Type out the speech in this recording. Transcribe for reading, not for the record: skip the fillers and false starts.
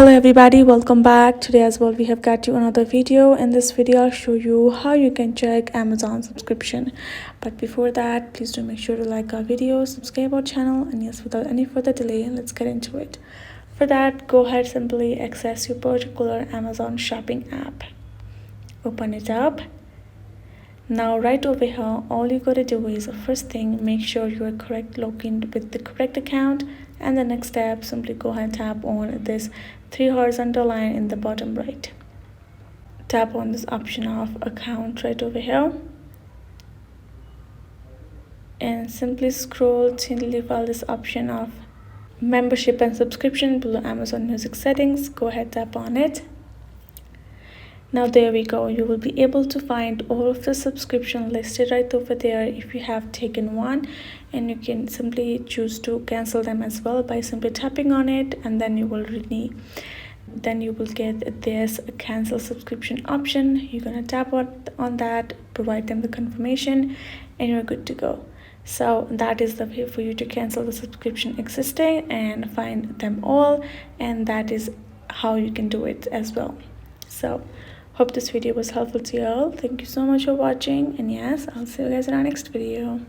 Hello everybody, welcome back. Today as well we have got you another video. In this video I'll show you how you can check Amazon subscription. But before that, please do make sure to like our video, subscribe our channel, and yes, without any further delay, let's get into it. For that, go ahead, simply access your particular Amazon shopping app. Open it up. Now right over here, all you gotta do is, first thing, make sure you are correct logged in with the correct account, and the next step, simply go ahead and tap on this 3 horizontal line in the bottom right. Tap on this option of account right over here and simply scroll till you find this option of membership and subscription below Amazon Music settings. Go ahead, tap on it. Now there we go, you will be able to find all of the subscription listed right over there if you have taken one, and you can simply choose to cancel them as well by simply tapping on it, and then you will get this cancel subscription option. You're gonna tap on that, provide them the confirmation, and you're good to go. So that is the way for you to cancel the subscription existing and find them all, and that is how you can do it as well. So hope this video was helpful to you all. Thank you so much for watching, and yes, I'll see you guys in our next video.